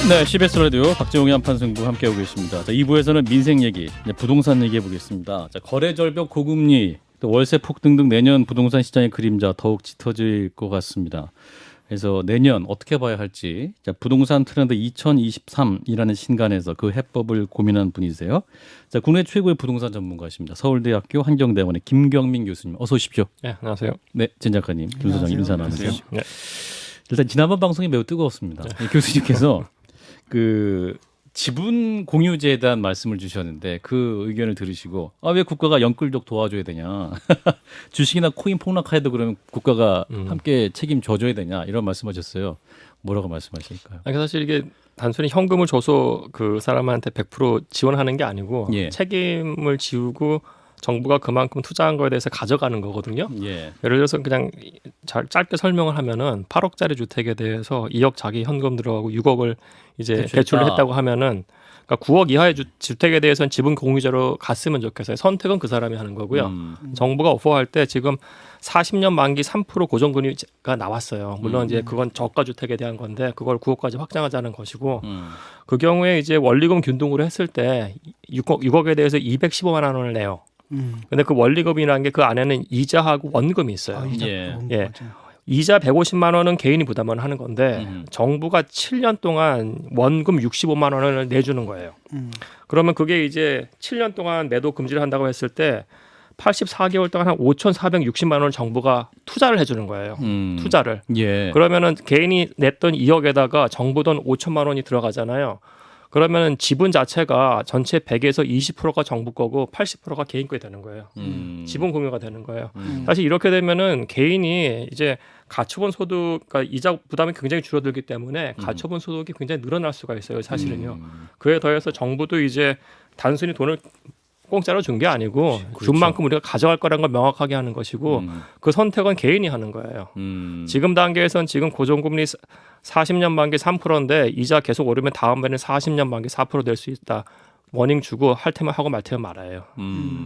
네, CBS 라디오 박재홍의 한판승부 함께하고 계십니다. 자, 2부에서는 민생 얘기, 부동산 얘기해 보겠습니다. 자, 거래 절벽, 고금리, 또 월세 폭등 등 내년 부동산 시장의 그림자 더욱 짙어질 것 같습니다. 그래서 내년 어떻게 봐야 할지, 자, 부동산 트렌드 2023이라는 신간에서 그 해법을 고민한 분이세요. 자, 국내 최고의 부동산 전문가십니다. 서울대학교 한경대원의 김경민 교수님, 어서 오십시오. 네, 안녕하세요. 네, 진 작가님, 김 소장님 인사 나누세요. 네. 일단 지난번 방송이 매우 뜨거웠습니다. 네. 교수님께서 그 지분 공유제에 대한 말씀을 주셨는데 그 의견을 들으시고 왜 국가가 영끌적 도와줘야 되냐 주식이나 코인 폭락해도 그러면 국가가 함께 책임져줘야 되냐 이런 말씀하셨어요. 뭐라고 말씀하실까요? 아니, 사실 이게 단순히 현금을 줘서 그 사람한테 100% 지원하는 게 아니고 예. 책임을 지우고 정부가 그만큼 투자한 거에 대해서 가져가는 거거든요. 예. 예를 들어서 그냥 짧게 설명을 하면은 8억짜리 주택에 대해서 2억 자기 현금 들어가고 6억을 이제 대출을 했다고 하면은 그러니까 9억 이하의 주택에 대해서는 지분 공유제로 갔으면 좋겠어요. 선택은 그 사람이 하는 거고요. 정부가 오퍼할 때 지금 40년 만기 3% 고정금리가 나왔어요. 물론 이제 그건 저가 주택에 대한 건데 그걸 9억까지 확장하자는 것이고 그 경우에 이제 원리금 균등으로 했을 때 6억에 대해서 215만 원을 내요. 근데 그 원리금이라는 게 그 안에는 이자하고 원금이 있어요. 이자, 예. 예. 이자 150만 원은 개인이 부담을 하는 건데 정부가 7년 동안 원금 65만 원을 내주는 거예요. 그러면 그게 이제 7년 동안 매도 금지를 한다고 했을 때 84개월 동안 한 5,460만 원을 정부가 투자를 해주는 거예요. 투자를. 예. 그러면은 개인이 냈던 2억에다가 정부 돈 5천만 원이 들어가잖아요. 그러면은 지분 자체가 전체 100에서 20%가 정부 거고 80%가 개인 거에 되는 거예요. 지분 공유가 되는 거예요. 사실 이렇게 되면은 개인이 이제 가처분 소득, 그러니까 이자 부담이 굉장히 줄어들기 때문에 가처분 소득이 굉장히 늘어날 수가 있어요. 사실은요. 그에 더해서 정부도 이제 단순히 돈을 공짜로 준 게 아니고 그렇죠. 준 만큼 우리가 가져갈 거라는 걸 명확하게 하는 것이고 그 선택은 개인이 하는 거예요. 지금 단계에선 지금 고정금리 40년 만기 3%인데 이자 계속 오르면 다음에는 40년 만기 4% 될 수 있다. 워닝 주고 할 테면 하고 말 테면 말아요.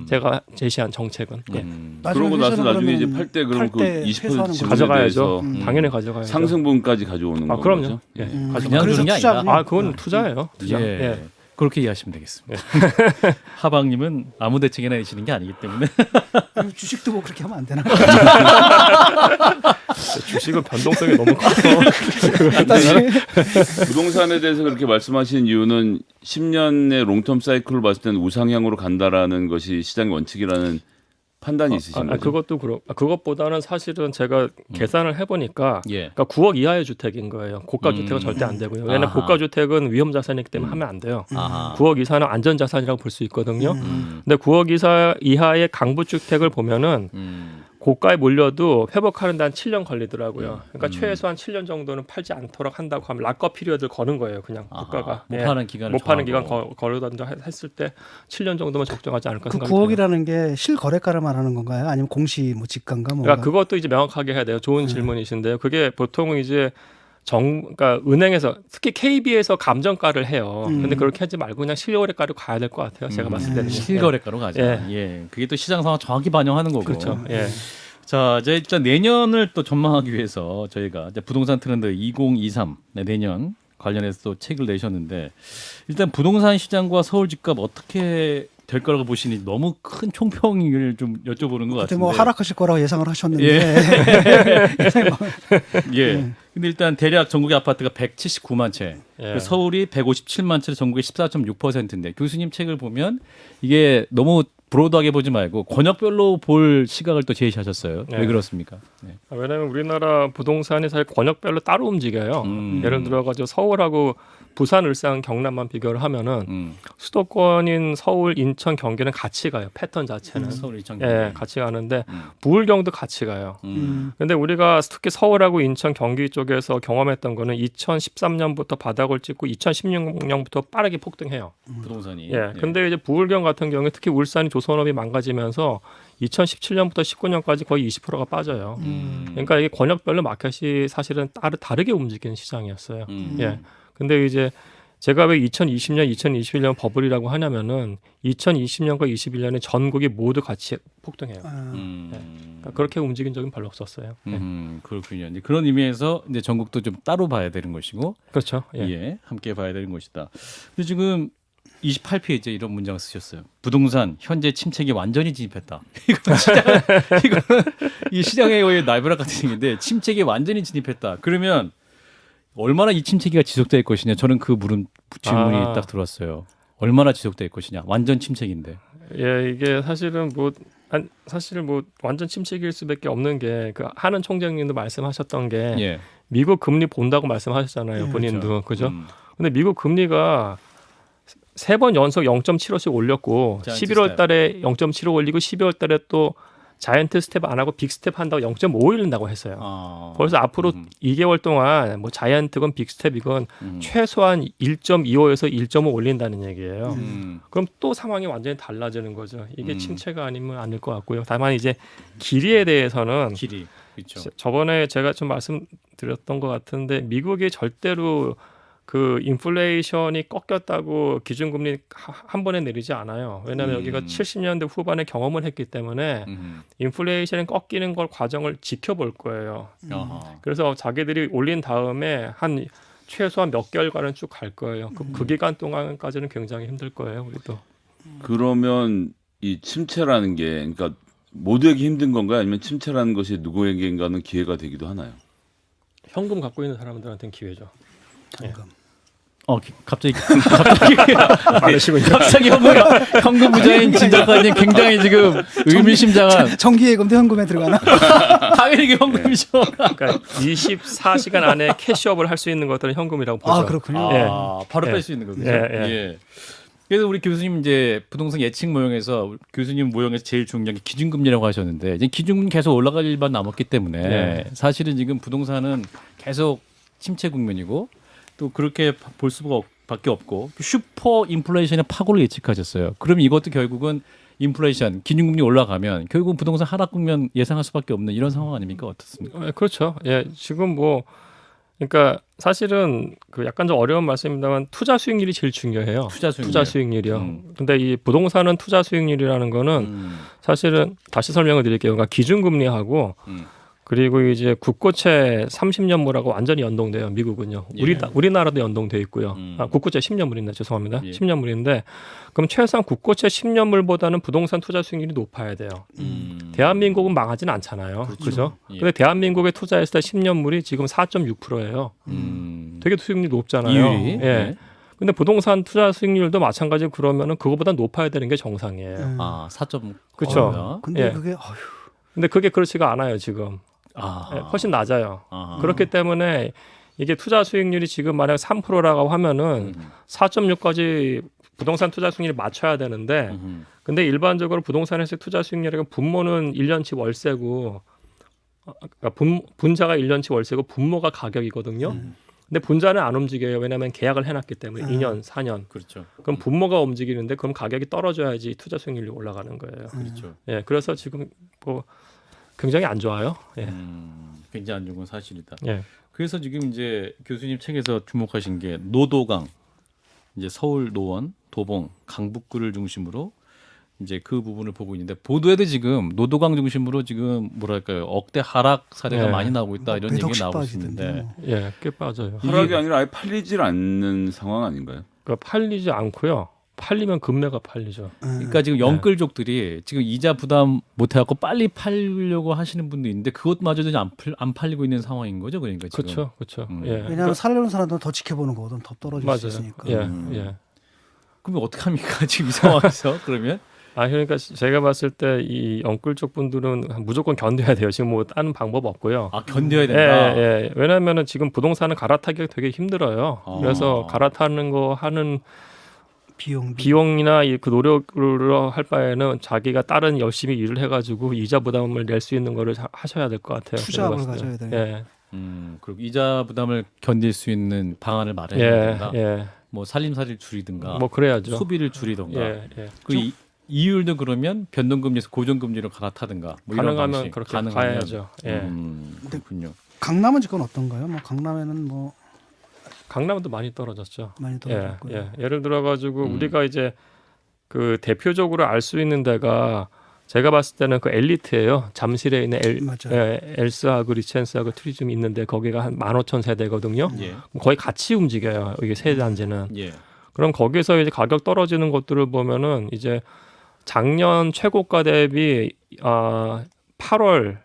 제가 제시한 정책은. 예. 그러고 나서 나중에 이제 팔 때 그럼 그 20% 지분에 가져가야죠. 대해서 당연히 가져가야죠. 상승분까지 가져오는 거죠. 그럼요. 예. 그냥 주는 게 아니라. 그건 투자예요. 투자. 예. 예. 그렇게 이해하시면 되겠습니다. 하방님은 아무 대책이나 내시는 게 아니기 때문에 주식도 뭐 그렇게 하면 안 되나? 주식은 변동성이 너무 커서 부동산에 대해서 그렇게 말씀하신 이유는 10년의 롱텀 사이클을 봤을 때는 우상향으로 간다라는 것이 시장의 원칙이라는 판단이 있으신 거죠? 그것도 그것보다는 사실은 제가 계산을 해보니까 예. 그러니까 9억 이하의 주택인 거예요. 고가 주택은 절대 안 되고요. 왜냐하면 아하. 고가 주택은 위험 자산이기 때문에 하면 안 돼요. 아하. 9억 이사는 안전 자산이라고 볼 수 있거든요. 근데 9억 이하의 강부 주택을 보면은 고가에 몰려도 회복하는 데 한 7년 걸리더라고요. 그러니까 최소한 7년 정도는 팔지 않도록 한다고 하면 락거 피리어드를 거는 거예요. 그냥 국가가. 못 파는 기간을 못 파는 기간 걸어둔다 했을 때 7년 정도면 적정하지 않을까 그 생각이 돼요. 9억이라는 게 실거래가를 말하는 건가요? 아니면 공시 뭐 집가인가 뭐? 그러니까 그것도 이제 명확하게 해야 돼요. 좋은 질문이신데요. 그게 보통은 이제 그러니까 은행에서 특히 KB에서 감정가를 해요. 근데 그렇게 하지 말고 그냥 실거래가로 가야 될 것 같아요. 제가 봤을 때는. 실거래가로 가자. 예. 예. 그게 또 시장 상황 정확히 반영하는 거고. 그렇죠. 예. 자, 이제 일단 내년을 또 전망하기 위해서 저희가 이제 부동산 트렌드 2023 내년 관련해서 또 책을 내셨는데 일단 부동산 시장과 서울 집값 어떻게 될 거라고 보시니 너무 큰 총평을 좀 여쭤보는 것 그때 같은데. 뭐 하락하실 거라고 예상을 하셨는데. 예. 근데 일단 대략 전국의 아파트가 179만 채, 예. 서울이 157만 채, 전국의 14.6%인데 교수님 책을 보면 이게 너무 브로드하게 보지 말고 권역별로 볼 시각을 또 제시하셨어요. 왜 네. 그렇습니까? 네. 왜냐하면 우리나라 부동산이 사실 권역별로 따로 움직여요. 예를 들어가지고 서울하고 부산, 울산, 경남만 비교를 하면은 수도권인 서울, 인천, 경기는 같이 가요. 패턴 자체는. 서울 이천 예, 같이 가는데 부울경도 같이 가요. 음. 근데 우리가 특히 서울하고 인천, 경기 쪽에서 경험했던 거는 2013년부터 바닥을 찍고 2016년부터 빠르게 폭등해요. 부동산이. 예. 근데 이제 부울경 같은 경우에 특히 울산이 조선업이 망가지면서 2017년부터 19년까지 거의 20%가 빠져요. 그러니까 이게 권역별로 마켓이 사실은 다르게 움직이는 시장이었어요. 예. 근데 이제 제가 왜 2020년, 2021년 버블이라고 하냐면은 2020년과 21년에 전국이 모두 같이 폭등해요. 그러니까 그렇게 움직인 적은 별로 없었어요. 그렇군요. 이제 그런 의미에서 이제 전국도 좀 따로 봐야 되는 것이고, 그렇죠. 예. 예, 함께 봐야 되는 것이다. 근데 지금 28페이지에 이런 문장 쓰셨어요. 부동산 현재 침체기 완전히 진입했다. 이거는 이 시장의 나이브락 같은 얘기인데 침체기 완전히 진입했다. 그러면 얼마나 이 침체기가 지속될 것이냐? 저는 그 질문이 딱 들어왔어요. 얼마나 지속될 것이냐? 완전 침체기인데. 예, 이게 사실은 사실 완전 침체기일 수밖에 없는 게 그 하는 총장님도 말씀하셨던 게 예. 미국 금리 본다고 말씀하셨잖아요. 본인도 그죠? 근데 미국 금리가 3번 연속 0.75씩 올렸고 자이언트 11월 달에 0.75 올리고 12월 달에 또 자이언트 스텝 안 하고 빅 스텝 한다고 0.5 올린다고 했어요. 그래서 앞으로 2개월 동안 뭐 자이언트건 빅 스텝이건 최소한 1.25에서 1.5 올린다는 얘기예요. 그럼 또 상황이 완전히 달라지는 거죠. 이게 침체가 아니면 아닐 것 같고요. 다만 이제 길이에 대해서는 길이. 그렇죠. 저번에 제가 좀 말씀드렸던 것 같은데 미국이 절대로 그 인플레이션이 꺾였다고 기준금리 한 번에 내리지 않아요. 왜냐하면 여기가 70년대 후반에 경험을 했기 때문에 인플레이션이 꺾이는 걸 과정을 지켜볼 거예요. 그래서 자기들이 올린 다음에 한 최소한 몇 개월간은 쭉 갈 거예요. 그 기간 동안까지는 굉장히 힘들 거예요. 우리도. 그러면 이 침체라는 게 그러니까 모두에게 힘든 건가요? 아니면 침체라는 것이 누구에게인가는 기회가 되기도 하나요? 현금 갖고 있는 사람들한테는 기회죠. 현금. 갑자기 많으시군요. 갑자기 현금 부자인 진 작가님 굉장히 지금 의미심장한. 정기예금도 현금에 들어가나? 당연히 현금이죠. 그러니까 24시간 안에 캐시업을 할 수 있는 것들은 현금이라고 보죠. 아 그렇군요. 바로 예. 뺄 수 있는 거죠. 예. 그래서 우리 교수님 이제 부동산 예측 모형에서 교수님 모형에서 제일 중요한 게 기준금리라고 하셨는데 이제 기준금리 계속 올라갈 일만 남았기 때문에 사실은 지금 부동산은 계속 침체 국면이고 또 그렇게 볼 수밖에 없고 슈퍼 인플레이션의 파고를 예측하셨어요. 그럼 이것도 결국은 인플레이션 기준금리 올라가면 결국 부동산 하락 국면 예상할 수밖에 없는 이런 상황 아닙니까? 어떻습니까? 그렇죠. 예, 지금 그러니까 사실은 그 약간 좀 어려운 말씀입니다만 투자 수익률이 제일 중요해요. 투자 수익률이요. 근데 이 부동산은 투자 수익률이라는 거는 사실은 다시 설명을 드릴게요. 그러니까 기준금리하고 그리고 이제 국고채 30년물하고 완전히 연동돼요. 미국은요. 우리나라도 연동돼 있고요. 국고채 10년물인데 죄송합니다. 10년물인데 그럼 최소한 국고채 10년물보다는 부동산 투자 수익률이 높아야 돼요. 대한민국은 망하진 않잖아요. 그죠? 근데 대한민국에 투자했을 때 10년물이 지금 4.6%예요. 되게 수익률이 높잖아요. 이율이. 예. 근데 부동산 투자 수익률도 마찬가지로 그러면은 그거보다 높아야 되는 게 정상이에요. 4.9. 그렇죠. 근데 그게 근데 그게 그렇지가 않아요, 지금. 훨씬 낮아요. 그렇기 때문에 이게 투자 수익률이 지금 만약 3%라고 하면은 4.6까지 부동산 투자 수익률이 맞춰야 되는데 근데 일반적으로 부동산에서 투자 수익률이 분모는 1년치 월세고 그러니까 분자가 1년치 월세고 분모가 가격이거든요. 근데 분자는 안 움직여요. 왜냐하면 계약을 해놨기 때문에 2년, 4년. 그렇죠. 그럼 분모가 움직이는데 그럼 가격이 떨어져야지 투자 수익률이 올라가는 거예요. 그렇죠. 예, 그래서 지금 굉장히 안 좋아요. 예. 굉장히 안 좋은 건 사실이다. 예. 그래서 지금 이제 교수님 책에서 주목하신 게 노도강, 이제 서울 노원, 도봉, 강북구를 중심으로 이제 그 부분을 보고 있는데 보도에도 지금 노도강 중심으로 지금 뭐랄까요 억대 하락 사례가 많이 나오고 있다 이런 얘기가 나오고 있는데 예, 꽤 빠져요. 하락이 아니라 아예 팔리질 않는 상황 아닌가요? 그러니까 팔리지 않고요. 팔리면 금매가 팔리죠. 그러니까 지금 영끌족들이 지금 이자 부담 못 해갖고 빨리 팔려고 하시는 분도 있는데 그것마저도 안 팔리고 있는 상황인 거죠, 그러니까 지금. 그렇죠. 왜냐하면 그러니까, 살려는 사람들은 더 지켜보는 거거든, 더 떨어질 수 있으니까. 예. 그럼 어떻게 합니까 지금 이 상황에서 그러면? 그러니까 제가 봤을 때 이 영끌족 분들은 무조건 견뎌야 돼요. 지금 뭐 다른 방법 없고요. 견뎌야 된다. 예. 왜냐하면은 지금 부동산은 갈아타기가 되게 힘들어요. 그래서 갈아타는 거 하는 비용이나 그 노력을 할 바에는 자기가 다른 열심히 일을 해가지고 이자 부담을 낼 수 있는 거를 하셔야 될 것 같아요. 투자를 가져야 돼요. 예. 그리고 이자 부담을 견딜 수 있는 방안을 마련해야 된다. 예. 뭐 살림살이를 줄이든가, 뭐 그래야죠. 소비를 줄이든가. 예. 그 이율도 그러면 변동금리에서 고정금리로 갈아타든가. 뭐 가능하면 이런 방식. 그렇게 가야죠. 예. 그렇군요. 강남은 지금 어떤가요? 뭐 강남에는 뭐 강남도 많이 떨어졌죠. 많이 떨어졌고요. 예를 들어 가지고 우리가 이제 그 대표적으로 알 수 있는 데가 제가 봤을 때는 그 엘리트예요. 잠실에 있는 맞아요. 엘스하고 리첸스하고 트리즘이 있는데 거기가 한 15,000세대거든요. 예. 거의 같이 움직여요. 이게 세 단지는. 예. 그럼 거기서 이제 가격 떨어지는 것들을 보면은 이제 작년 최고가 대비 8월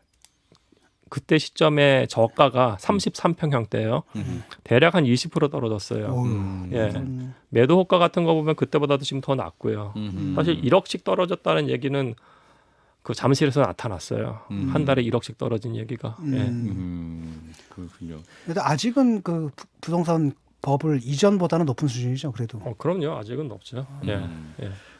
그때 시점에 저가가 33평형대예요. 대략 한 20% 떨어졌어요. 어휴. 예. 매도 호가 같은 거 보면 그때보다도 지금 더 낮고요. 사실 1억씩 떨어졌다는 얘기는 그 잠실에서 나타났어요. 한 달에 1억씩 떨어진 얘기가. 예. 그렇군요. 그래도 아직은 그 부동산 법을 이전보다는 높은 수준이죠. 그래도. 그럼요. 아직은 높죠. 예.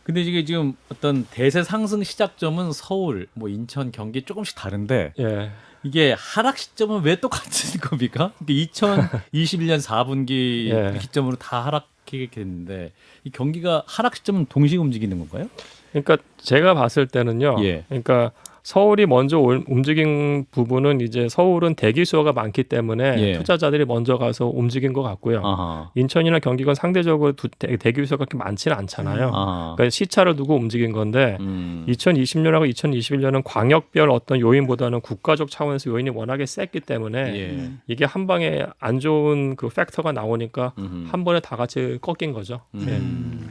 근데 이게 지금 어떤 대세 상승 시작점은 서울, 뭐 인천, 경기 조금씩 다른데 예. 이게 하락 시점은 왜 똑같은 겁니까? 2021년 4분기 예. 기점으로 다 하락하게 됐는데 이 경기가 하락 시점은 동시에 움직이는 건가요? 그러니까 제가 봤을 때는요. 예. 그러니까 서울이 먼저 움직인 부분은 이제 서울은 대기 수요가 많기 때문에 예. 투자자들이 먼저 가서 움직인 것 같고요. 아하. 인천이나 경기건 상대적으로 대기 수요가 그렇게 많지는 않잖아요. 아하. 그러니까 시차를 두고 움직인 건데 2020년하고 2021년은 광역별 어떤 요인보다는 국가적 차원에서 요인이 워낙에 셌기 때문에 예. 이게 한 방에 안 좋은 그 팩터가 나오니까 한 번에 다 같이 꺾인 거죠. 예.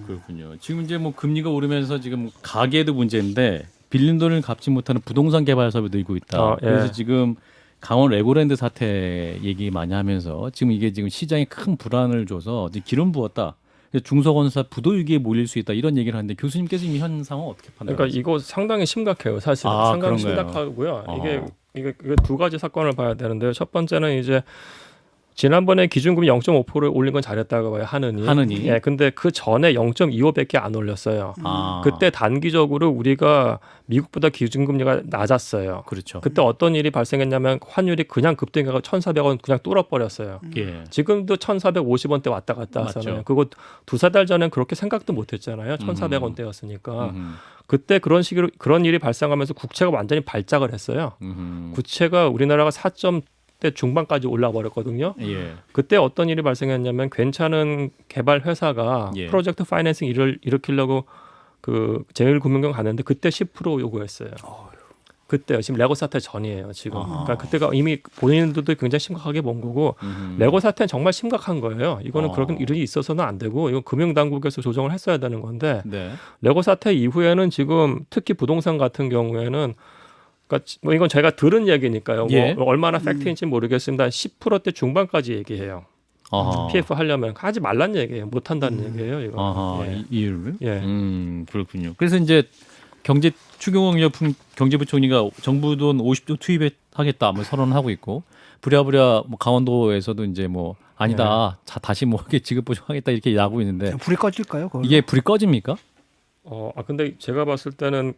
그렇군요. 지금 이제 뭐 금리가 오르면서 지금 가계도 문제인데 빌린 돈을 갚지 못하는 부동산 개발 사업이 늘고 있다. 예. 그래서 지금 강원 레고랜드 사태 얘기 많이 하면서 지금 이게 지금 시장에 큰 불안을 줘서 이제 기름 부었다. 중소건설 부도위기에 몰릴 수 있다 이런 얘기를 하는데 교수님께서 이 현상은 어떻게 판단하세요? 그러니까 이거 상당히 심각해요. 사실 아, 상당히 그런가요? 심각하고요. 이게 두 가지 사건을 봐야 되는데요. 첫 번째는 이제 지난번에 기준금리 0.5%를 올린 건 잘했다고 봐요. 하느니. 예, 근데 그 전에 0.25밖에 안 올렸어요. 아. 그때 단기적으로 우리가 미국보다 기준금리가 낮았어요. 그렇죠. 그때 어떤 일이 발생했냐면 환율이 그냥 급등해서 1,400원 그냥 뚫어버렸어요. 예. 지금도 1,450원대 왔다 갔다 하잖아요. 맞죠. 그거 두세 달 전엔 그렇게 생각도 못했잖아요. 1,400원대였으니까. 그때 그런 일이 발생하면서 국채가 완전히 발작을 했어요. 국채가 우리나라가 4대 중반까지 올라 버렸거든요. 예. 그때 어떤 일이 발생했냐면 괜찮은 개발 회사가 예. 프로젝트 파이낸싱 일을 일으키려고 그 제일금융권 갔는데 그때 10% 요구했어요. 그때요. 지금 레고 사태 전이에요. 지금. 그러니까 그때가 이미 본인들도 굉장히 심각하게 본 거고 레고 사태는 정말 심각한 거예요. 이거는 그런 일이 있어서는 안 되고 이건 금융당국에서 조정을 했어야 되는 건데 네. 레고 사태 이후에는 지금 특히 부동산 같은 경우에는 그러니까 뭐 이건 제가 들은 얘기니까요. 예. 뭐 얼마나 팩트인지 모르겠습니다. 10%대 중반까지 얘기해요. 아하. PF 하려면 하지 말란 얘기예요. 못 한다는 얘기예요. 이거. 아하. 예. 이유를? 예. 그렇군요. 그래서 이제 경제 추경호 경제부총리가 정부 돈 50조 투입하겠다 뭐 선언하고 있고 부랴부랴 뭐 강원도에서도 이제 뭐 아니다. 자 다시 뭐 이렇게 지급 보충하겠다 이렇게 나고 있는데 불이 꺼질까요? 그걸로? 이게 불이 꺼집니까? 근데 제가 봤을 때는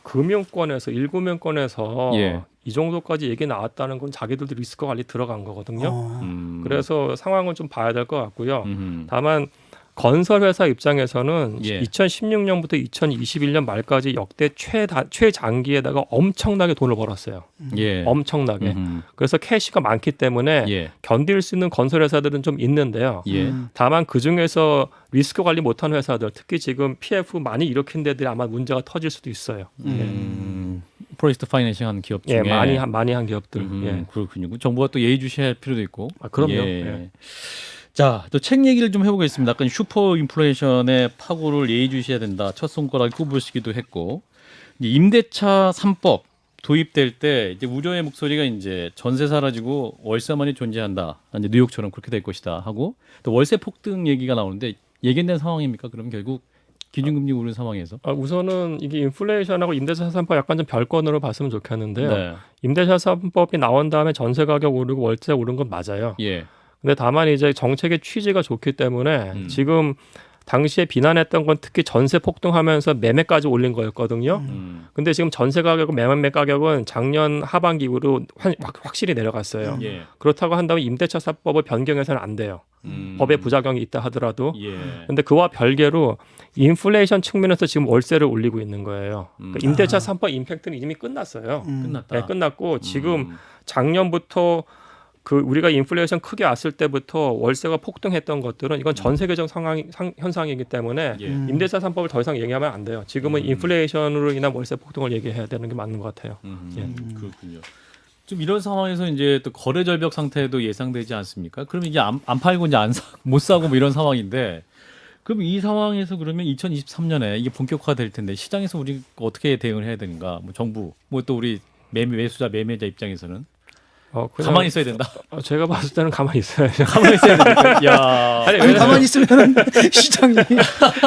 금융권에서 1금융권에서 예. 이 정도까지 얘기 나왔다는 건 자기들도 리스크 관리 들어간 거거든요. 어. 그래서 상황을 좀 봐야 될 것 같고요. 음흠. 다만 건설회사 입장에서는 예. 2016년부터 2021년 말까지 역대 최장기에다가 엄청나게 돈을 벌었어요. 예. 엄청나게. 음흠. 그래서 캐시가 많기 때문에 예. 견딜 수 있는 건설회사들은 좀 있는데요. 예. 다만 그중에서 리스크 관리 못한 회사들, 특히 지금 PF 많이 일으킨 데들이 아마 문제가 터질 수도 있어요. 프로젝트 파이낸싱 하는 기업 중에 예, 많이 한 기업들. 예. 그렇군요. 정부가 또 예의주시할 필요도 있고. 그럼요. 예. 예. 자, 또 책 얘기를 좀 해보겠습니다. 약간 슈퍼 인플레이션의 파고를 예의주시해야 된다. 첫 손가락 꼽으시기도 했고, 이제 임대차 3법 도입될 때 이제 우려의 목소리가 이제 전세 사라지고 월세만이 존재한다. 이제 뉴욕처럼 그렇게 될 것이다 하고 또 월세 폭등 얘기가 나오는데 예견된 상황입니까? 그럼 결국 기준금리 오른 상황에서? 우선은 이게 인플레이션하고 임대차 3법 약간 좀 별건으로 봤으면 좋겠는데요. 네. 임대차 3법이 나온 다음에 전세 가격 오르고 월세 오른 건 맞아요. 예. 근데 다만 이제 정책의 취지가 좋기 때문에 지금 당시에 비난했던 건 특히 전세 폭등하면서 매매까지 올린 거였거든요. 근데 지금 전세 가격은 매매 가격은 작년 하반기 이후로 확실히 내려갔어요. 예. 그렇다고 한다면 임대차 3법을 변경해서는 안 돼요. 법에 부작용이 있다 하더라도. 예. 근데 그와 별개로 인플레이션 측면에서 지금 월세를 올리고 있는 거예요. 그러니까 임대차 3법 임팩트는 이미 끝났어요. 끝났다. 네, 끝났고 지금 작년부터 그 우리가 인플레이션 크게 왔을 때부터 월세가 폭등했던 것들은 이건 전 세계적 현상이기 때문에 예. 임대차 3법을 더 이상 얘기하면 안 돼요. 지금은 인플레이션으로 인한 월세 폭등을 얘기해야 되는 게 맞는 것 같아요. 그렇군요. 좀 이런 상황에서 이제 또 거래 절벽 상태도 예상되지 않습니까? 그러면 이게 안 팔고 이제 못 사고 뭐 이런 상황인데, 그럼 이 상황에서 그러면 2023년에 이게 본격화될 텐데 시장에서 우리 어떻게 대응을 해야 되는가? 뭐 정부, 뭐 또 우리 매수자 매매자 입장에서는 그냥, 가만히 있어야 된다. 제가 봤을 때는 가만히 있어야죠. 가만히 있어야 된다. 야, 아니 가만히 있으면 시장이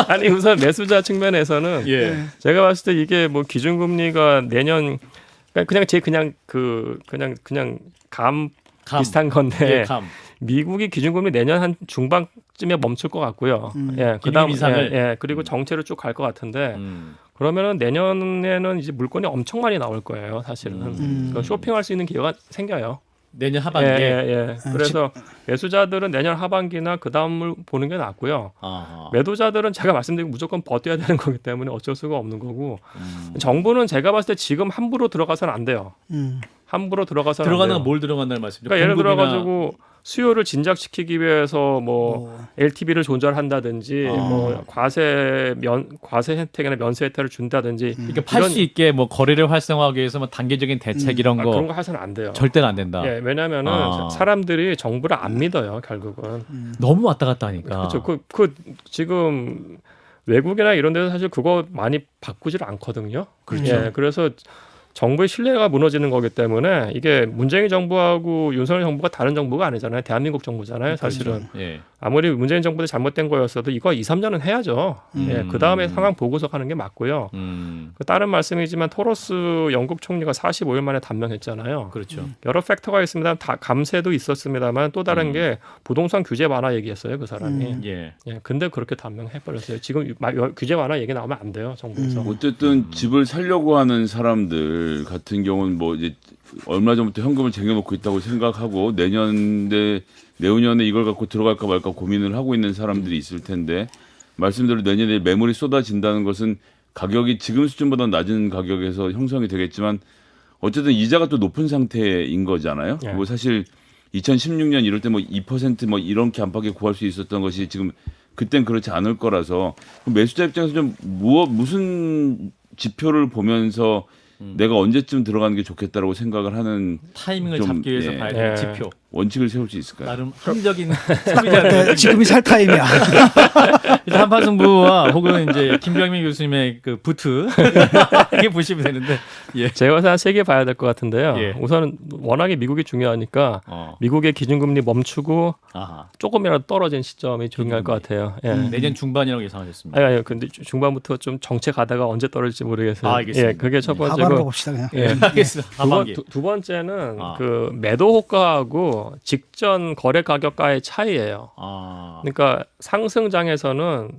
아니 우선 매수자 측면에서는 예. 제가 봤을 때 이게 뭐 기준금리가 내년 그냥 감 비슷한 건데 예, 감. 미국이 기준금리 내년 한 중반쯤에 멈출 것 같고요. 예, 그다음 인상을? 예, 그리고 정체로 쭉 갈 것 같은데 그러면은 내년에는 이제 물건이 엄청 많이 나올 거예요. 사실은 그러니까 쇼핑할 수 있는 기회가 생겨요. 내년 하반기에. 예. 그래서 매수자들은 내년 하반기나 그 다음을 보는 게 낫고요. 아하. 매도자들은 제가 말씀드린 무조건 버텨야 되는 거기 때문에 어쩔 수가 없는 거고 정부는 제가 봤을 때 지금 함부로 들어가서는 안 돼요. 함부로 들어가서는 들어가는 안 건 돼요. 뭘 들어간다는 말씀이죠? 그러니까 예를 들어 공급이나- 가지고 수요를 진작시키기 위해서 뭐 LTV를 조절한다든지 뭐 과세 혜택이나 면세 혜택을 준다든지 이렇게 팔 수 있게 뭐 거래를 활성화하기 위해서 뭐 단계적인 대책 이런 거 그런 거 해서는 안 돼요. 절대로 안 된다. 예, 왜냐하면은 아. 사람들이 정부를 안 믿어요 결국은. 너무 왔다 갔다 하니까. 그렇죠. 그 지금 외국이나 이런 데서 사실 그거 많이 바꾸질 않거든요. 그렇죠. 예, 그래서 정부의 신뢰가 무너지는 거기 때문에 이게 문재인 정부하고 윤석열 정부가 다른 정부가 아니잖아요. 대한민국 정부잖아요. 사실은 예. 아무리 문재인 정부도 잘못된 거였어도 이거 2, 3년은 해야죠. 예, 그 다음에 상황 보고서 가는 게 맞고요. 그 다른 말씀이지만 토러스 영국 총리가 45일 만에 단명했잖아요. 그렇죠. 여러 팩터가 있습니다. 다 감세도 있었습니다만 또 다른 게 부동산 규제 완화 얘기했어요. 그 사람이. 예. 예, 근데 그렇게 단명해 버렸어요. 지금 규제 완화 얘기 나오면 안 돼요, 정부에서. 어쨌든 집을 살려고 하는 사람들 같은 경우는 뭐 이제 얼마 전부터 현금을 쟁여놓고 있다고 생각하고 내후년에 이걸 갖고 들어갈까 말까 고민을 하고 있는 사람들이 있을 텐데 말씀대로 내년에 매물이 쏟아진다는 것은 가격이 지금 수준보다 낮은 가격에서 형성이 되겠지만 어쨌든 이자가 또 높은 상태인 거잖아요. 예. 뭐 사실 2016년 이럴 때 뭐 2% 이렇게 안팎에 구할 수 있었던 것이 지금 그땐 그렇지 않을 거라서 매수자 입장에서 좀 무슨 지표를 보면서 내가 언제쯤 들어가는 게 좋겠다라고 생각을 하는 타이밍을 좀, 잡기 위해서 예. 봐야 되는 예. 지표. 원칙을 세울 수 있을까요? 나름 합리적인 소비자. 지금이 살 타임이야. 일단 한판승부와 혹은 이제 김병민 교수님의 그 부트 이게 보시면 되는데. 예. 제가 한 3개 봐야 될 것 같은데요. 예. 우선 워낙에 미국이 중요하니까 미국의 기준금리 멈추고 아하. 조금이라도 떨어진 시점이 중요할 것 같아요. 예. 내년 중반이라고 예상하셨습니다. 아니, 근데 중반부터 좀 정체가다가 언제 떨어질지 모르겠어요. 아, 알겠습니다. 예, 그게 첫 하반으로 번째고. 봅시다 그냥. 예. 알겠습니다. 하반기. 두 번째는 아. 그 매도 호가하고 직전 거래 가격과의 차이예요. 아. 그러니까 상승장에서는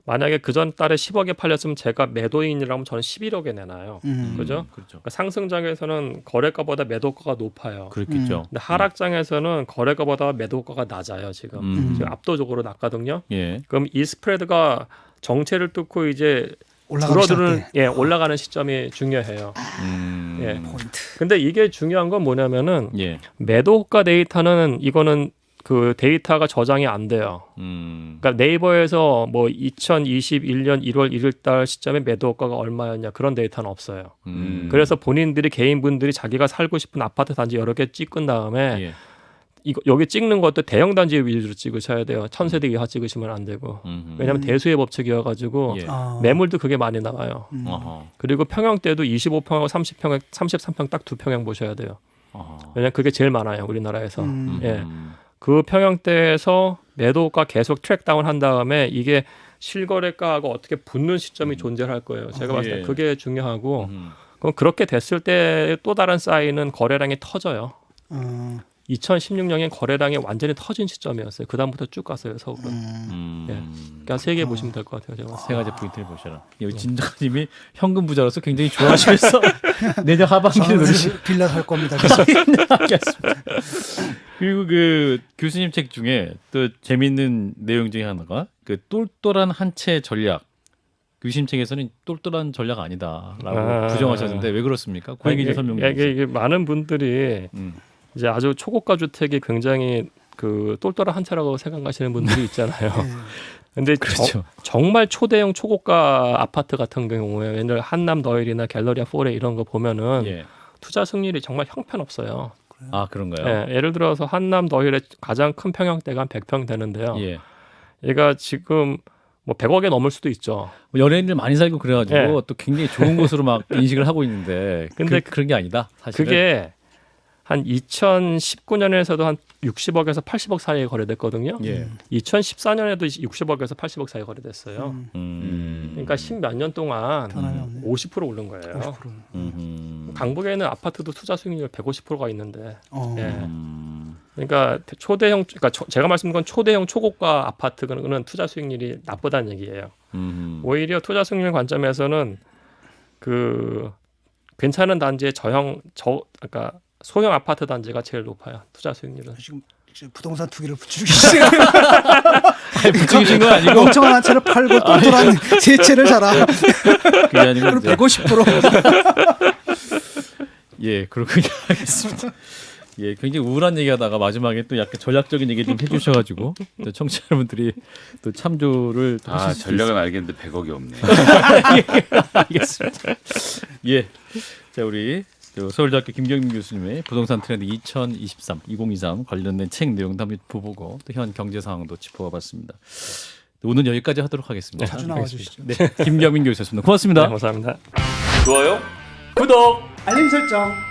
만약에 그 전 달에 10억에 팔렸으면 제가 매도인이라면 저는 11억에 내놔요. 그죠? 그렇죠. 그러니까 상승장에서는 거래가보다 매도가가 높아요. 그렇겠죠. 근데 하락장에서는 거래가보다 매도가가 낮아요. 지금 압도적으로 낮거든요. 예. 그럼 이 스프레드가 정체를 뚫고 이제 올라가기 줄어드는 시작해. 올라가는 시점이 중요해요. 예. 포인트. 근데 이게 중요한 건 뭐냐면은 예. 매도 호가 데이터는 이거는 그 데이터가 저장이 안 돼요. 그러니까 네이버에서 뭐 2021년 1월 1일 달 시점에 매도 호가가 얼마였냐 그런 데이터는 없어요. 그래서 본인들이 개인분들이 자기가 살고 싶은 아파트 단지 여러 개 찍은 다음에 예. 이거 여기 찍는 것도 대형 단지 위주로 찍으셔야 돼요. 1000세대 이하 찍으시면 안 되고. 왜냐하면 대수의 법칙이어가지고 예. 매물도 그게 많이 나와요. 어허. 그리고 그리고 평형대도 25평하고 30평, 33평 딱 2평형 보셔야 돼요. 어허. 왜냐면 그게 제일 많아요 우리나라에서. 예. 그 평형대에서 매도가 계속 트랙 다운 한 다음에 이게 실거래가하고 어떻게 붙는 시점이 존재할 거예요. 제가 봤을 때 예. 그게 중요하고 그럼 그렇게 됐을 때 또 다른 사인은 거래량이 터져요. 2016년엔 거래량이 완전히 터진 시점이었어요. 그 다음부터 쭉 갔어요 서울은. 예. 그러니까 3개 보시면 될 것 같아요. 제가 봤을 때. 세 가지 포인트를 보셔라. 여기 진작님이 현금 부자로서 굉장히 좋아하시면서 내년 하반기를 노리시. 빌라 살 겁니다. 알겠습니다. 그리고 그 교수님 책 중에 또 재밌는 내용 중에 하나가 그 똘똘한 한 채 전략. 교수님 책에서는 똘똘한 전략 아니다라고 부정하셨는데 왜 그렇습니까? 그 얘기 좀 설명 좀 해주세요. 이게 많은 분들이 이제 아주 초고가 주택이 굉장히 그 똘똘한 한 채라고 생각하시는 분들이 있잖아요. 네. 근데 그렇죠. 정말 초대형 초고가 아파트 같은 경우에 옛날 한남 너일이나 갤러리아 포레 이런 거 보면은 예. 투자 승률이 정말 형편없어요. 아 그런가요? 예, 예를 들어서 한남 너일의 가장 큰 평형대가 한 100평 되는데요. 예. 얘가 지금 뭐 100억에 넘을 수도 있죠. 뭐 연예인들 많이 살고 그래가지고 예. 또 굉장히 좋은 곳으로 막 인식을 하고 있는데 근데 그런 게 아니다. 사실은. 그게 한 2019년에서도 한 60억에서 80억 사이에 거래됐거든요. 예. 2014년에도 60억에서 80억 사이에 거래됐어요. 그러니까 10몇 년 동안 변함이 없네. 50% 오른 거예요. 50%. 강북에 있는 아파트도 투자 수익률 150%가 있는데, 어. 예. 그러니까 초대형, 그러니까 제가 말씀드린 건 초대형 초고가 아파트는 투자 수익률이 나쁘다는 얘기예요. 오히려 투자 수익률 관점에서는 그 괜찮은 단지의 그러니까 소형 아파트 단지가 제일 높아요. 투자 수익률은. 지금 이제 부동산 투기를 부추기시 부추기신 건 아니고 멍청한 한 채를 팔고 똘똘한 세 채를 사라. 그게 아니고 그럼 이제 150%. 예 그렇군요. 알겠습니다. 예 굉장히 우울한 얘기하다가 마지막에 또 약간 전략적인 얘기 좀 해주셔가지고 또 청취자 여러분들이 또 참조를 또 하실 수도 전략은 알겠는데 100억이 없네. 알겠습니다. 예. 자, 우리 서울대학교 김경민 교수님의 부동산 트렌드 2023 관련된 책 내용도 한번 보고 또 현 경제 상황도 짚어봤습니다. 오늘 여기까지 하도록 하겠습니다. 자주 나와주시죠. 네, 김경민 교수였습니다. 고맙습니다. 네, 감사합니다. 좋아요, 구독. 알림 설정.